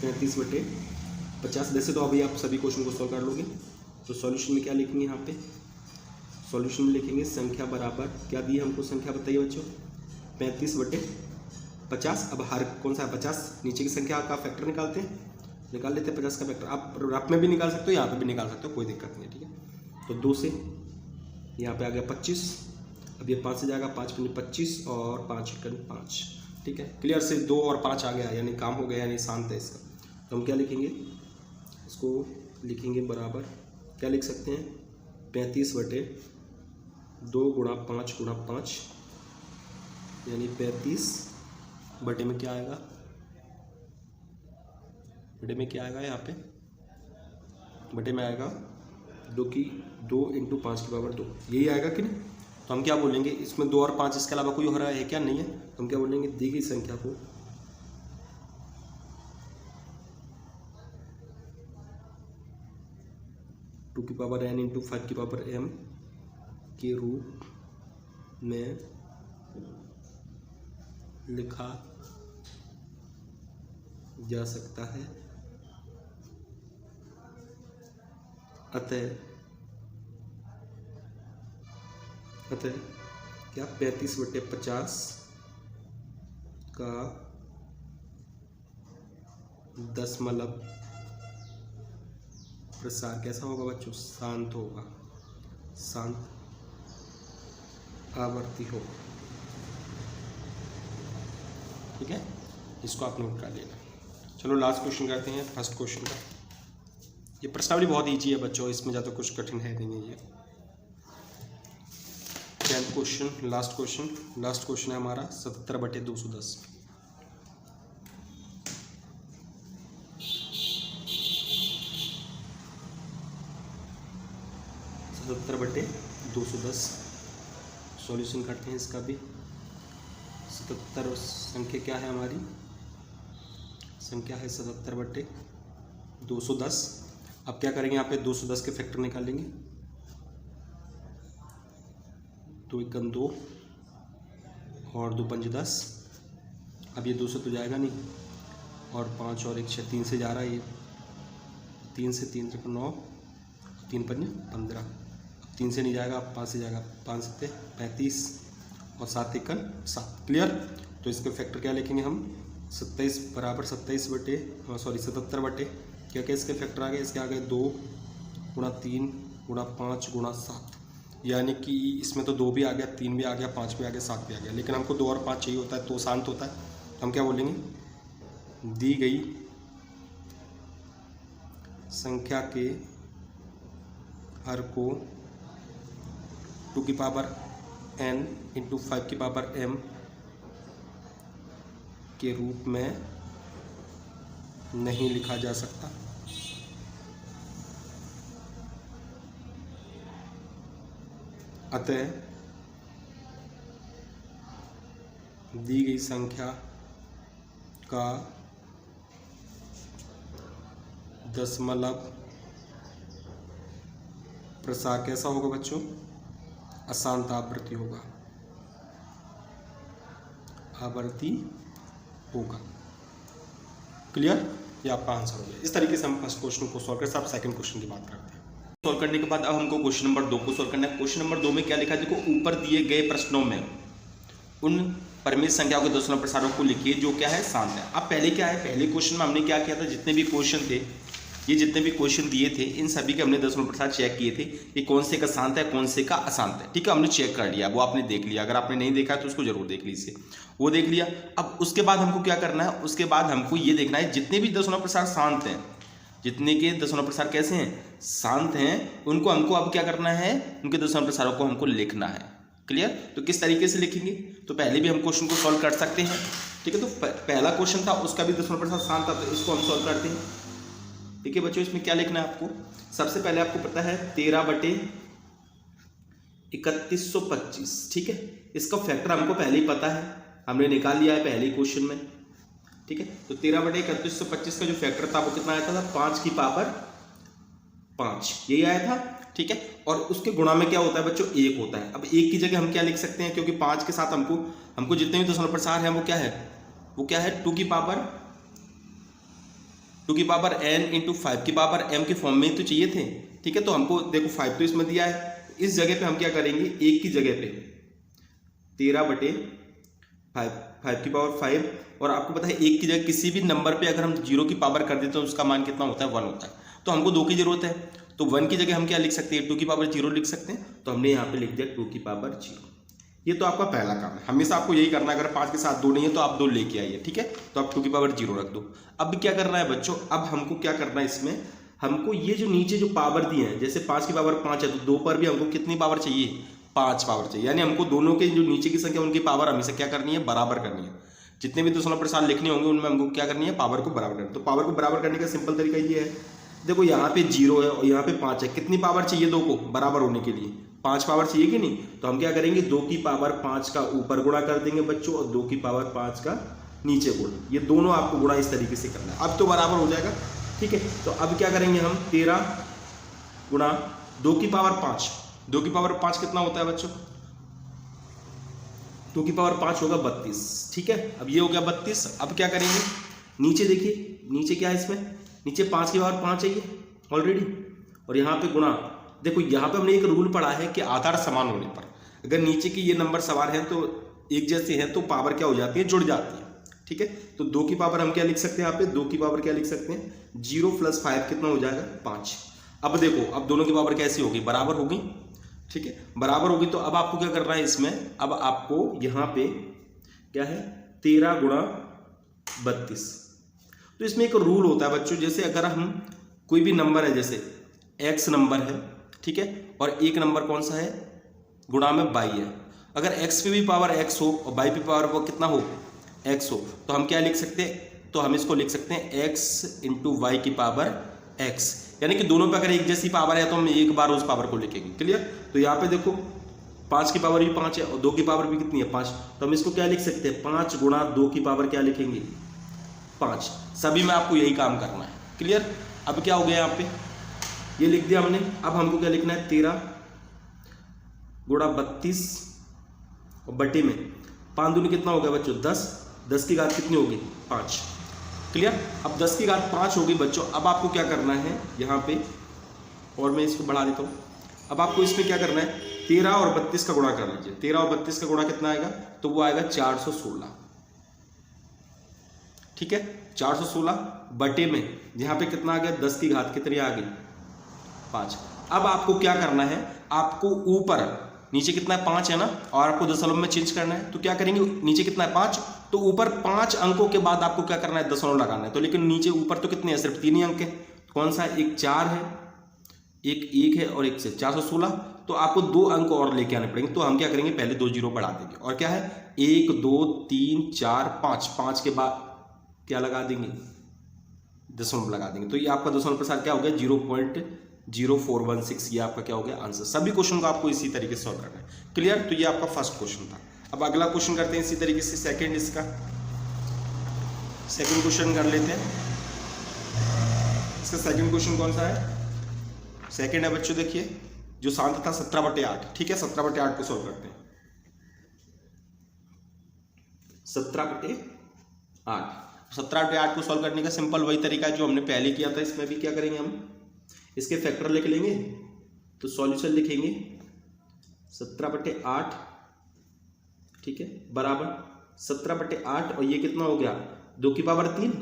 A: 35/50, वैसे तो अभी आप सभी क्वेश्चन को सॉल्व कर लोगे। तो सॉल्यूशन में क्या लिखेंगे यहाँ पे, सॉल्यूशन में लिखेंगे संख्या बराबर, क्या दी हमको संख्या बताइए बच्चों, 35/50। अब हर कौन सा है 50, नीचे की संख्या का फैक्टर निकालते हैं, निकाल लेते हैं 50 का फैक्टर। आप रफ में भी निकाल सकते हो, यहाँ पे भी निकाल सकते हो, कोई दिक्कत नहीं है, ठीक है। तो 2 से यहाँ पे आ गया 25, अब ये 5 से जाएगा, 5 × 25 और 5 × 5, ठीक है। क्लियर से 2 और 5 आ गया, यानी काम हो गया, यानी शांत है इसका। तो हम क्या लिखेंगे, इसको लिखेंगे बराबर, क्या लिख सकते हैं, 35/2 × 5 × 5, यानी 35 बटे में क्या आएगा, बटे में क्या आएगा, यहाँ पे बटे में आएगा 2 × 5 की पावर 2, यही आएगा कि नहीं। तो हम क्या बोलेंगे, इसमें 2 और 5 इसके अलावा कोई हो रहा है क्या, नहीं है। तो हम क्या बोलेंगे, दी गई संख्या को 2 की पावर n × 5 की पावर m के रूप में लिखा जा सकता है। अतः क्या 35/50 का दशमलव प्रसार कैसा होगा बच्चों, शांत होगा, शांत आवर्ती होगा, ठीक है। इसको आप नोट कर लेना। चलो लास्ट क्वेश्चन करते हैं, फर्स्ट क्वेश्चन का। ये प्रश्नावली बहुत ईजी है बच्चों, इसमें ज़्यादा कुछ कठिन है नहीं है ये। 10th क्वेश्चन, लास्ट क्वेश्चन है हमारा 77/210। 77/210 सॉल्यूशन करते हैं इसका भी। 77 संख्या क्या है हमारी, संख्या है 77/210। अब क्या करेंगे, यहाँ पे 210 के फैक्टर निकालेंगे। 2 × 2 और 2 × 5 10। अब ये 200 तो जाएगा नहीं, और 5 और 1 6, 3 से जा रहा है ये, 3 से 3 × 9, 3 × 5 15, 3 से नहीं जाएगा, 5 से जाएगा, 5 × 7 35 और 7 × 1 7। क्लियर। तो इसके फैक्टर क्या लिखेंगे हम, 27 बराबर 77 बटे क्या क्या इसके फैक्टर आ गए, इसके आ गए 2 × 3 × 5 × 7, यानी कि इसमें तो 2 भी आ गया, 3 भी आ गया, 5 भी आ गया, 7 भी आ गया, लेकिन हमको 2 और 5 चाहिए होता है तो शांत होता है। तो हम क्या बोलेंगे, दी गई संख्या के हर को 2 की पावर n × 5 की पावर m के रूप में नहीं लिखा जा सकता। अतः दी गई संख्या का दशमलव प्रसार कैसा होगा बच्चों, अशांत आवृत्ति होगा, आवर्ती होगा। क्लियर, ये आपका आंसर हो गया। इस तरीके से हम फर्स्ट क्वेश्चन को सॉल्व करते हैं। अब सेकंड क्वेश्चन की बात करते हैं। सॉल्व करने के बाद अब हमको क्वेश्चन नंबर 2 को सॉल्व करना है। क्वेश्चन नंबर 2 में क्या लिखा है, देखो ऊपर दिए गए प्रश्नों में उन परिमित संख्याओं के दशमलव प्रसारों को लिखिए जो क्या है, शांत है। अब पहले क्या है, पहले क्वेश्चन में हमने क्या किया था, जितने भी क्वेश्चन थे, ये जितने भी क्वेश्चन दिए थे, इन सभी के हमने दशमलव प्रसार चेक किए थे कि कौन से का शांत है, कौन से का अशांत है। ठीक है, हमने चेक कर लिया, वो आपने देख लिया। अगर आपने नहीं देखा है तो उसको जरूर देख लीजिए, वो देख लिया। अब उसके बाद हमको क्या करना है, उसके बाद हमको ये देखना है जितने भी दशमलव प्रसार शांत हैं, जितने के दशमलव प्रसार कैसे हैं, शांत हैं, उनको हमको अब क्या करना है, उनके दशमलव प्रसारों को हमको लिखना है। क्लियर। तो किस तरीके से लिखेंगे, तो पहले भी हम क्वेश्चन को सॉल्व कर सकते हैं। ठीक है, तो पहला क्वेश्चन था उसका भी दशमलव प्रसार शांत था, तो इसको हम सॉल्व करते हैं। ठीक है बच्चों, इसमें क्या लिखना है आपको, सबसे पहले आपको पता है 13/3125। ठीक है, इसका फैक्टर हमको पहले ही पता है, हमने निकाल लिया है पहले ही क्वेश्चन में। ठीक है। तो 13/3125 का जो फैक्टर था वो कितना आया था 5 की पावर 5, यही आया था, ठीक है। और उसके गुणा में क्या होता है बच्चों 1 होता है। अब 1 की जगह हम क्या लिख सकते हैं, क्योंकि 5 के साथ हमको जितने भी दशमलव प्रसार हैं वो क्या है 2 की पावर n इंटू 5 की पावर m के फॉर्म में तो चाहिए थे, ठीक है। तो हमको देखो 5 तो इसमें दिया है, इस जगह पे हम क्या करेंगे 1 की जगह पे 13/5 की पावर 5, और आपको पता है 1 की जगह किसी भी नंबर पे अगर हम 0 की पावर कर देते तो उसका मान कितना होता है 1 होता है। तो हमको 2 की जरूरत है, तो 1 की जगह हम क्या लिख सकते हैं 2 की पावर 0 लिख सकते हैं। तो हमने यहाँ पे लिख दिया 2 की पावर 0। ये तो आपका पहला काम है, हमेशा आपको यही करना है। अगर 5 के साथ 2 नहीं है तो आप 2 लेके आइए, ठीक है। तो आप 2 की पावर 0 रख दो। अब क्या करना है बच्चों, अब हमको क्या करना है इसमें, हमको ये जो नीचे जो पावर दिए हैं, जैसे 5 की पावर 5 है तो 2 पर भी हमको कितनी पावर चाहिए 5 पावर चाहिए, यानी हमको दोनों के जो नीचे की संख्या उनकी पावर हमेशा क्या करनी है बराबर करनी है। जितने भी दशमलव प्रसार लिखने होंगे उनमें हमको क्या करनी है पावर को बराबर करनी है। तो पावर को बराबर करने का सिंपल तरीका ये है, देखो यहाँ पे 0 है और यहाँ पे 5 है, कितनी पावर चाहिए 2 को बराबर होने के लिए 5 पावर चाहिए कि नहीं। तो हम क्या करेंगे 2 की पावर 5 का ऊपर गुणा कर देंगे बच्चों, और 2 की पावर 5 का नीचे गुणा, ये दोनों आपको गुणा इस तरीके से करना है। अब तो बराबर हो जाएगा, ठीक है। तो अब क्या करेंगे हम 13 गुणा 2 की पावर 5, 2 की पावर 5 कितना होता है बच्चों 2 की पावर 5 होगा 32, ठीक है। अब ये हो गया 32। अब क्या करेंगे नीचे देखिए, नीचे क्या है इसमें, नीचे 5 की पावर 5 है ये ऑलरेडी, और यहाँ पे गुणा, देखो यहाँ पे हमने एक रूल पढ़ा है कि आधार समान होने पर अगर नीचे की ये नंबर समान है तो एक जैसे हैं तो पावर क्या हो जाती है जुड़ जाती है, ठीक है। तो 2 की पावर हम क्या लिख सकते हैं यहाँ पे 2 की पावर क्या लिख सकते हैं 0 + 5 कितना हो जाएगा 5। अब देखो अब दोनों की पावर कैसी होगी बराबर होगी, ठीक है, बराबर होगी। तो अब आपको क्या करना है इसमें, अब आपको यहाँ पे क्या है 13 गुणा 32। तो इसमें एक रूल होता है बच्चों, जैसे अगर हम कोई भी नंबर है, जैसे x नंबर है, ठीक है, और एक नंबर कौन सा है गुणा में y है, अगर x पे भी पावर x हो और y पे पावर वो कितना हो x हो, तो हम क्या लिख सकते हैं, तो हम इसको लिख सकते हैं x इंटू वाई की पावर x, यानी कि दोनों पे अगर एक जैसी पावर है तो हम एक बार उस पावर को लिखेंगे, क्लियर। तो यहाँ पे देखो 5 की पावर भी 5 है और 2 की पावर भी कितनी है 5, तो हम इसको क्या लिख सकते हैं 5 गुणा 2 की पावर क्या लिखेंगे 5। सभी में आपको यही काम करना है, क्लियर। अब क्या हो गया यहाँ पे ये लिख दिया हमने। अब हमको क्या लिखना है 13 गुणा 32 और बटे में 5 दूनी कितना हो गया बच्चों 10, 10 की घात कितनी होगी 5, क्लियर। अब 10 की घात 5 होगी बच्चों। अब आपको क्या करना है यहाँ पे, और मैं इसको बढ़ा देता हूँ, अब आपको इसमें क्या करना है 13 और 32 का गुणा कर लीजिए। 13 और 32 का गुणा कितना आएगा, तो वो आएगा 416, ठीक है। 416 बटे में यहाँ पे कितना आ गया 10 की घात कितनी आ गई 5। अब आपको क्या करना है, आपको ऊपर नीचे कितना है 5 है ना, और आपको दशमलव में चेंज करना है, तो क्या करेंगे नीचे कितना है 5, तो ऊपर 5 अंकों के बाद आपको क्या करना है दशमलव लगाना है। तो लेकिन नीचे ऊपर तो कितने हैं सिर्फ 3 ही अंक है, कौन सा है, एक 4 है, एक 1 है और एक से 416, तो आपको 2 अंक और लेके आने पड़ेंगे। तो हम क्या करेंगे पहले 2 जीरो बढ़ा देंगे, और क्या है 1 2 3 4 5, 5 के बाद क्या लगा देंगे दशमलव लगा देंगे। तो ये आपका दशमलव प्रसार क्या हो गया 0.0416, ये आपका क्या हो गया आंसर। सभी क्वेश्चन को आपको इसी तरीके से सॉल्व करना है, क्लियर। तो ये आपका फर्स्ट क्वेश्चन था। अब अगला क्वेश्चन करते हैं इसी तरीके से सेकंड, इसका सेकंड क्वेश्चन कर लेते हैं। इसका सेकंड क्वेश्चन कौन सा है, सेकंड है बच्चों, देखिए जो शांत था 17/8, ठीक है। 17/8 को सॉल्व करते हैं। 17/8 को सॉल्व करने का सिंपल वही तरीका है जो हमने पहले किया था। इसमें भी क्या करेंगे हम इसके फैक्टर लिख लेंगे, तो सॉल्यूशन लिखेंगे 17/8, ठीक है, बराबर 17/8 और ये कितना हो गया 2 की पावर 3,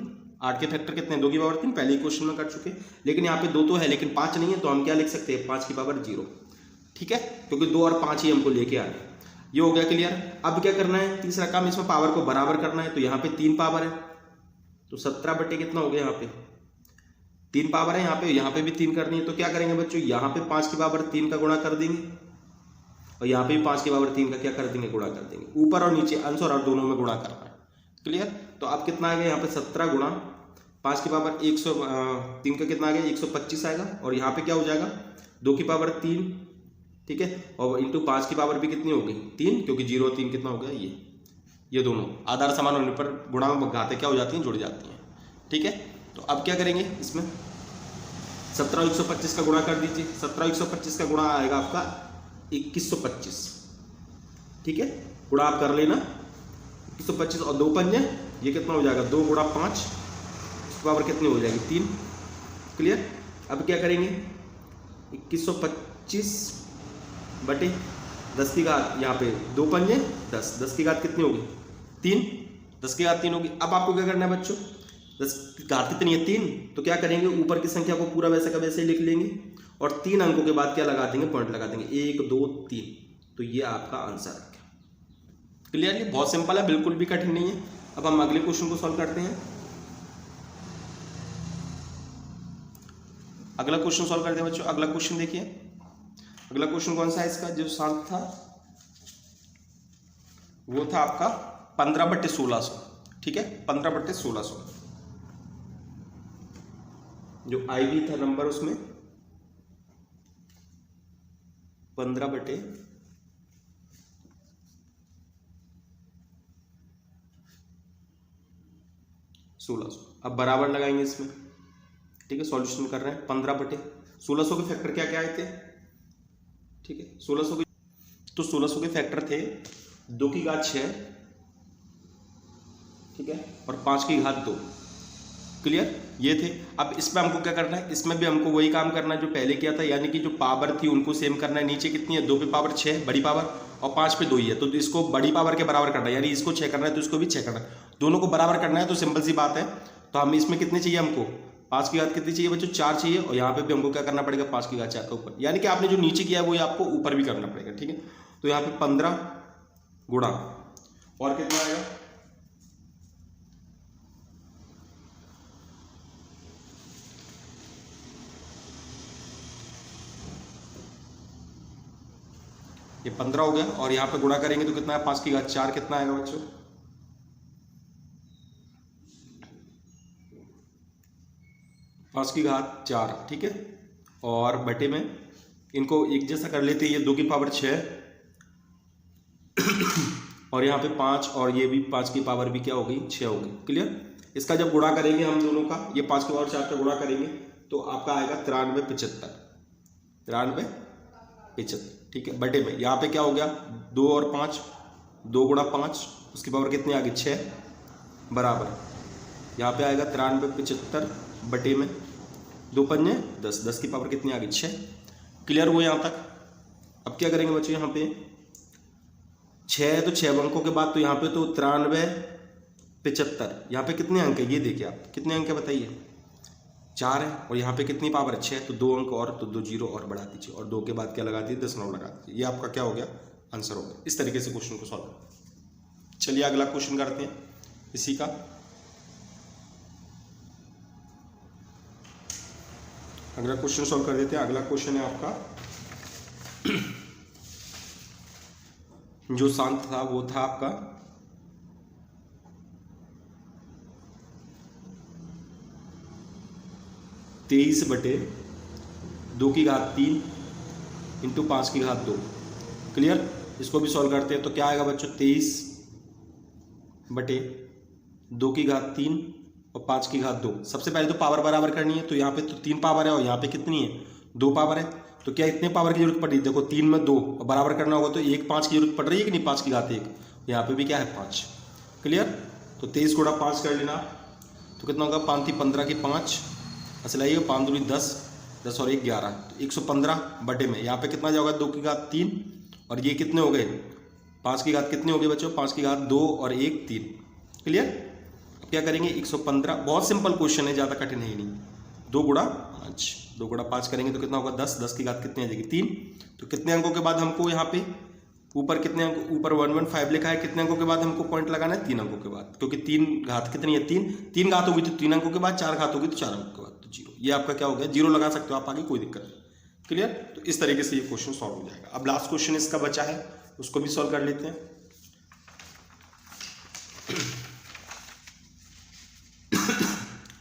A: 8 के फैक्टर कितने 2 की पावर 3, पहले ही क्वेश्चन में कर चुके, लेकिन यहाँ पे 2 तो है लेकिन 5 नहीं है, तो हम क्या लिख सकते हैं 5 की पावर 0, ठीक है, क्योंकि 2 और 5 ही हमको लेके आ रहे हैं। ये हो गया क्लियर। अब क्या करना है तीसरा काम, इसमें पावर को बराबर करना है। तो यहाँ पे 3 पावर है, तो 17 बटे कितना हो गया, यहाँ पे 3 पावर है, यहाँ पे भी 3 करनी है। तो क्या करेंगे बच्चों, यहाँ पे 5 की पावर 3 का गुणा कर देंगे और यहाँ पे भी 5 की पावर 3 का क्या कर देंगे गुणा कर देंगे। ऊपर और नीचे अंश और दोनों में गुणा करना है, क्लियर। तो अब कितना आ गया यहाँ पे 17 गुणा 5 की पावर 3 का कितना आ गया 125 आएगा, और यहाँ पे क्या हो जाएगा 2 की पावर 3, ठीक है, और इंटू 5 की पावर भी कितनी हो गई 3, क्योंकि 0 3 कितना हो गया ये ये दोनों आधार समान होने पर गुणा में घातें क्या हो जाती हैं, जुड़ जाती हैं। ठीक है, तो अब क्या करेंगे, इसमें 17 और 125 का गुणा कर दीजिए। 17 और 125 का गुणा आएगा आपका 2125। ठीक है, गुणा आप कर लेना 2125 और 2 पंजे, ये कितना हो जाएगा 2 गुणा 5, इसकी पावर कितनी हो जाएगी 3। क्लियर। अब क्या करेंगे 2125 बटे 10 की घात, यहाँ पे 2 पंजे 10, 10 की घात कितनी होगी 3, 10 की घात 3 होगी। अब आपको क्या करना है बच्चों, 10 की घात कितनी है 3, तो क्या करेंगे ऊपर की संख्या को पूरा वैसे का वैसे ही लिख लेंगे और 3 अंकों के बाद क्या लगा देंगे, पॉइंट लगा देंगे 1 2 3, तो ये आपका आंसर है। क्लियरली, बहुत सिंपल है, बिल्कुल भी कठिन नहीं है। अब हम अगले क्वेश्चन को सॉल्व करते हैं। अगला क्वेश्चन सॉल्व करते हैं बच्चों। अगला क्वेश्चन देखिए, अगला क्वेश्चन कौन सा है इसका, जो शांत था वो था आपका 15/1600। ठीक है, 15/1600 जो आई भी था नंबर उसमें 15/1600। अब बराबर लगाएंगे इसमें। ठीक है, सॉल्यूशन कर रहे हैं 15/1600 के फैक्टर क्या क्या आए थे। ठीक है, 1600 के, तो 1600 के फैक्टर थे 2 की घात 6, ठीक है, और 5 की घात 2। क्लियर, ये थे। अब इसमें हमको क्या करना है, इसमें भी हमको वही काम करना है जो पहले किया था, यानी कि जो पावर थी उनको सेम करना है। नीचे कितनी है 2 पे पावर 6 बड़ी पावर और 5 पे 2 ही है, तो इसको बड़ी पावर के बराबर करना है, यानी इसको 6 करना है तो इसको भी 6 करना है, दोनों को बराबर करना है। तो सिंपल सी बात है, तो हम इसमें कितने चाहिए हमको 5 की घात कितनी चाहिए बच्चों 4 चाहिए, और यहाँ पे भी हमको क्या करना पड़ेगा 5 की घात 4 का ऊपर, यानी कि आपने जो नीचे किया है वो आपको ऊपर भी करना पड़ेगा। ठीक है, तो यहाँ पे 15 गुणा और कितना आएगा, ये 15 हो गया, और यहाँ पे गुणा करेंगे तो कितना है 5 की घात 4, कितना आएगा बच्चों 5 की घात 4। ठीक है, और बटे में इनको एक जैसा कर लेते हैं, ये 2 की पावर 6 और यहाँ पे 5, और ये भी 5 की पावर भी क्या हो गई 6 हो गई। क्लियर, इसका जब गुणा करेंगे हम दोनों का, ये 5 की पावर 4 का गुणा करेंगे तो आपका आएगा 9375। ठीक है, बटे में यहाँ पे क्या हो गया 2 और 5, 2 गुणा 5, उसकी पावर कितनी आ गई 6, बराबर यहाँ पे आएगा 9375 बटे में 2 पंजे 10, 10 की पावर कितनी आ गई 6। क्लियर हुआ यहाँ तक। अब क्या करेंगे बच्चों, यहाँ पे 6 है तो 6 अंकों के बाद, तो यहाँ पे तो 9375, यहाँ पे कितने अंक है ये देखिए आप, कितने अंक है बताइए 4 है, और यहाँ पे कितनी पावर 6 तो 2 अंक और, तो 2 जीरो और बढ़ा दीजिए, और 2 के बाद क्या लगा दीजिए 10 लगा दीजिए, ये आपका क्या हो गया आंसर हो गया। इस तरीके से क्वेश्चन को सॉल्व करें। चलिए अगला क्वेश्चन करते हैं इसी का। अगला क्वेश्चन सॉल्व कर देते हैं। अगला क्वेश्चन है आपका जो शांत था वो था आपका 23/2 की घात 3 इंटू 5 की घात 2। क्लियर, इसको भी सॉल्व करते हैं तो क्या आएगा बच्चों 23/2 की घात 3 और 5 की घात 2। सबसे पहले तो पावर बराबर करनी है, तो यहाँ पे तो 3 पावर है और यहाँ पे कितनी है 2 पावर है, तो क्या इतने पावर की जरूरत पड़ रही है, देखो 3 में 2 और बराबर करना होगा तो 1 5 की जरूरत पड़ रही है कि नहीं, 5 की घात 1, यहाँ पे भी क्या है 5। क्लियर, तो 23 गुणा 5 कर लेना, तो कितना होगा 5 थी 15 की 5, असल आइए 5 दूनी 10, 10 और 1 11, तो 115 बटे में यहाँ पे कितना जाओगा 2 की घात 3, और ये कितने हो गए 5 की घात कितने हो गए बच्चों 5 की घात 2 और 1 3। क्लियर, अब क्या करेंगे 115, बहुत सिंपल क्वेश्चन है, ज़्यादा कठिन है ही नहीं। 2 गुणा 5, 2 गुणा 5 करेंगे तो कितना होगा 10, 10 की घात कितनी आ जाएगी 3, तो कितने अंकों के बाद हमको यहाँ पे ऊपर कितने अंक, ऊपर 115 लिखा है, कितने अंकों के बाद हमको पॉइंट लगाना है 3 अंकों के बाद, क्योंकि 3 घात कितनी है 3 घात होगी तो 3 अंकों के बाद, 4 घात होगी तो 4 अंकों के बाद, तो 0। ये आपका क्या हो गया 0 लगा सकते हो आप आगे, कोई दिक्कत नहीं। क्लियर, तो इस तरीके से ये क्वेश्चन सॉल्व हो जाएगा। अब लास्ट क्वेश्चन इसका बचा है, उसको भी सॉल्व कर लेते हैं।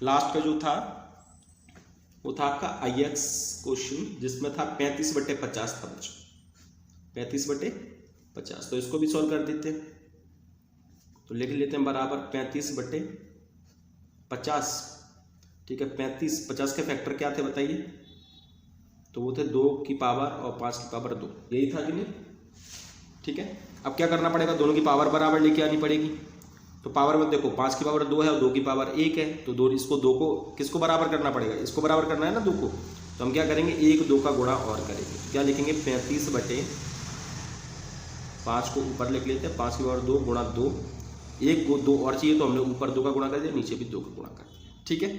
A: लास्ट का जो था वो था आपका IX क्वेश्चन, जिसमें था 35/50 था बच्चों, 35/50, तो इसको भी सॉल्व कर देते हैं। तो लिख लेते हैं बराबर 35/50। ठीक है, 50 के फैक्टर क्या थे बताइए? तो वो थे 2 की पावर और 5 की पावर 2, यही था कि नहीं? ठीक है, अब क्या करना पड़ेगा, दोनों की पावर बराबर लेके आनी पड़ेगी। तो पावर में देखो 5 की पावर 2 है और 2 की पावर 1 है, तो इसको 2 को किसको बराबर करना पड़ेगा? इसको बराबर करना है ना 2 को। तो हम क्या करेंगे, 1 2 का गुणा और करेंगे। क्या लिखेंगे? 35/5 को ऊपर लिख लेते हैं, 5 की पावर 2 गुणा 2, 1 को 2 और चाहिए तो हमने ऊपर 2 का गुणा कर दिया, नीचे भी 2 का गुणा कर दिया। ठीक है,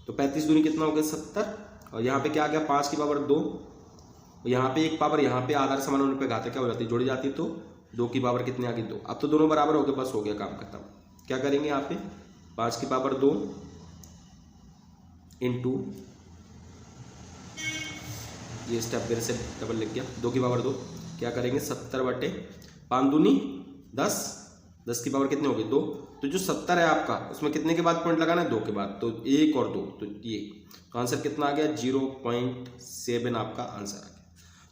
A: तो 35 दूनी कितना हो गया? 70। और यहाँ पे क्या आ गया? 5 की पावर 2, यहाँ पे एक पावर, यहाँ पे आधार समान होने पे घात क्या हो जाती है? जोड़ी जाती है, तो 2 की पावर कितनी आ गई? 2। अब तो दोनों बराबर हो गए, बस हो गया काम खत्म। क्या करेंगे यहाँ पे? 5 की पावर 2 इंटू, ये स्टेप मेरे से डबल लिख गया, 2 की पावर 2। क्या करेंगे? 70/5 दूनी 10, 10 की पावर कितनी होगी? 2। तो जो 70 है आपका, उसमें कितने के बाद पॉइंट लगाना है? 2 के बाद, तो 1 और 2, तो ये तो आंसर कितना आ गया? 0.7 आपका आंसर आ गया।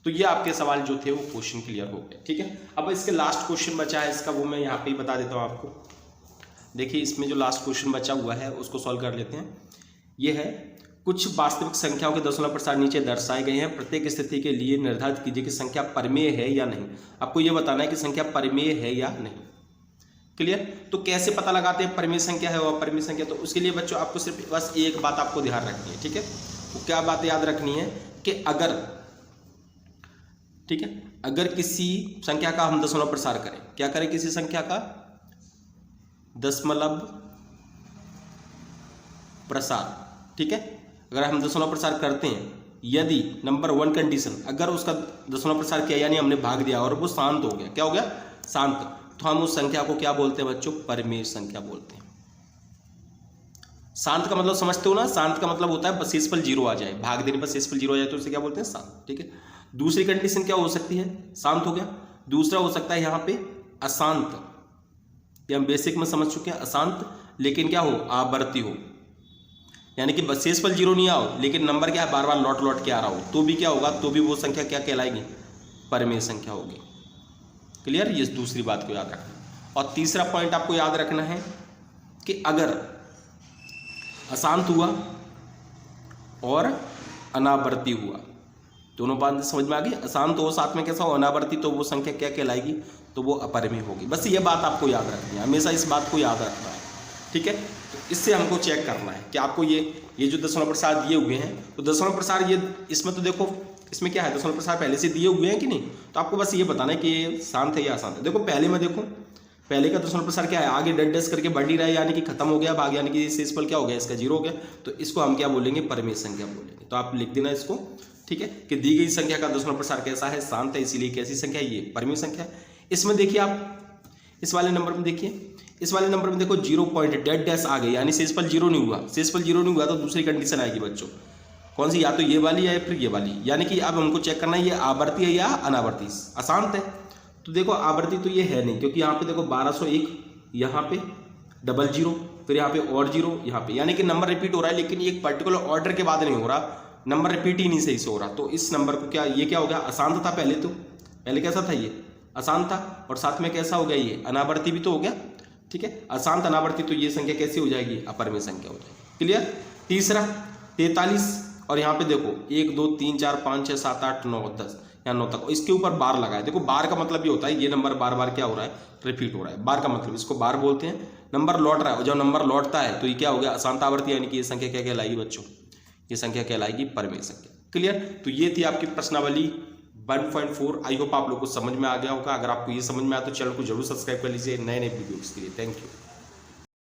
A: तो ये आपके सवाल जो थे वो क्वेश्चन क्लियर हो गए। ठीक है, अब इसके लास्ट क्वेश्चन बचा है इसका, वो मैं यहाँ पे ही बता देता हूँ आपको। देखिए, इसमें जो लास्ट क्वेश्चन बचा हुआ है उसको सॉल्व कर लेते हैं। ये है, कुछ वास्तविक संख्याओं के दशमलव प्रसार नीचे दर्शाए गए हैं, प्रत्येक स्थिति के लिए निर्धारित कीजिए कि संख्या परिमेय है या नहीं। आपको ये बताना है कि संख्या परिमेय है या नहीं। क्लियर? तो कैसे पता लगाते हैं परिमेय संख्या है और अपरिमेय संख्या? तो उसके लिए बच्चों आपको सिर्फ बस एक बात आपको ध्यान रखनी है। ठीक है, वो क्या बात याद रखनी है कि अगर, ठीक है, अगर किसी संख्या का हम दशमलव प्रसार करें, क्या करें? किसी संख्या का दशमलव प्रसार, ठीक है, अगर हम दशमलव प्रसार करते हैं, यदि नंबर 1 कंडीशन, अगर उसका दशमलव प्रसार किया यानी हमने भाग दिया और वो शांत हो गया, क्या हो गया? शांत, तो हम उस संख्या को क्या बोलते हैं बच्चों? परिमेय संख्या बोलते हैं। शांत का मतलब समझते हो ना? शांत का मतलब होता है बशेषफल 0 आ जाए, भाग देने पर शेषफल 0 आ जाए तो उसे क्या बोलते हैं? शांत। ठीक है, दूसरी कंडीशन क्या हो सकती है? शांत हो गया। दूसरा हो सकता है यहाँ पे अशांत, ये हम बेसिक में समझ चुके हैं, अशांत लेकिन क्या हो? आवर्ती हो, यानी कि शेषफल 0 नहीं आओ लेकिन नंबर क्या है? बार बार लौट लौट के आ रहा हो, तो भी क्या होगा? तो भी वो संख्या क्या कहलाएगी? परिमेय संख्या होगी। क्लियर? ये दूसरी बात को याद रखना। और तीसरा पॉइंट आपको याद रखना है कि अगर अशांत हुआ और अनावर्ती हुआ, दोनों बात समझ में आ गई? अशांत हो साथ में कैसा हो? अनावर्ती, तो वो संख्या क्या कहलाएगी? तो वो अपरिमेय होगी। बस ये बात आपको याद रखनी है, हमेशा इस बात को याद रखना है। ठीक है, तो इससे हमको चेक करना है कि आपको ये जो दशमलव प्रसार दिए हुए हैं, तो दशमलव प्रसार ये इसमें तो देखो, इसमें क्या है? दशमलव प्रसार पहले से दिए हुए हैं कि नहीं? तो आपको बस ये बताना है कि ये शांत है या अशांत है। देखो पहले में, देखो पहले का दशमलव प्रसार क्या है? आगे डट डस करके बढ़ ही रहा है, यानी कि खत्म हो गया भाग, यानी कि शेषफल क्या हो गया? इसका 0 हो गया, तो इसको हम क्या बोलेंगे? परिमेय संख्या बोलेंगे। तो आप लिख देना इसको, ठीक है, कि दी गई संख्या का दशमलव प्रसार कैसा है? शांत है, इसीलिए कैसी संख्या है? ये परिमेय संख्या है। इसमें देखिए आप, इस वाले नंबर में देखिए, इस वाले नंबर में देखो 0 पॉइंट डेड डैश आ गई, यानी शेषफल 0 नहीं हुआ। शेषफल 0 नहीं हुआ तो दूसरी कंडीशन आएगी बच्चों, कौन सी? या तो ये वाली या फिर ये वाली, यानी कि अब हमको चेक करना है ये आवर्ती है या अनावर्ती। अशांत है तो देखो आवर्ती तो ये है नहीं, क्योंकि यहाँ पे देखो 1201, यहाँ पे 00, फिर यहाँ पे और 0 यहाँ पे, यानी कि नंबर रिपीट हो रहा है लेकिन एक पर्टिकुलर ऑर्डर के बाद नहीं हो रहा, नंबर रिपीट ही नहीं सही से हो रहा। तो इस नंबर को क्या, ये क्या हो गया? अशांत था पहले, तो पहले कैसा था? ये अशांत था, और साथ में कैसा हो गया? ये अनावर्ती भी तो हो गया। ठीक है, अशांत अनावर्ती, तो ये संख्या कैसी हो जाएगी? अपरिमेय संख्या हो जाएगी। क्लियर? तीसरा 43, और यहाँ पे देखो 1 2 3 4 5 6 7 8 9 10, यहाँ 9 तक, इसके ऊपर बार लगाए। देखो बार का मतलब ये होता है ये नंबर बार बार क्या हो रहा है? रिपीट हो रहा है। बार का मतलब, इसको बार बोलते हैं, नंबर लौट रहा है, और जब नंबर लौटता है तो ये क्या हो गया? अशांत आवर्ती, यानी कि ये संख्या क्या कहलाएगी बच्चों? ये संख्या कहलाएगी परिमेय संख्या। क्लियर? तो ये थी आपकी प्रश्नावली 1.4। आई होप आप लोग को समझ में आ गया होगा। अगर आपको ये समझ में आया तो चैनल को जरूर सब्सक्राइब कर लीजिए नए नए वीडियोस के लिए। Thank you.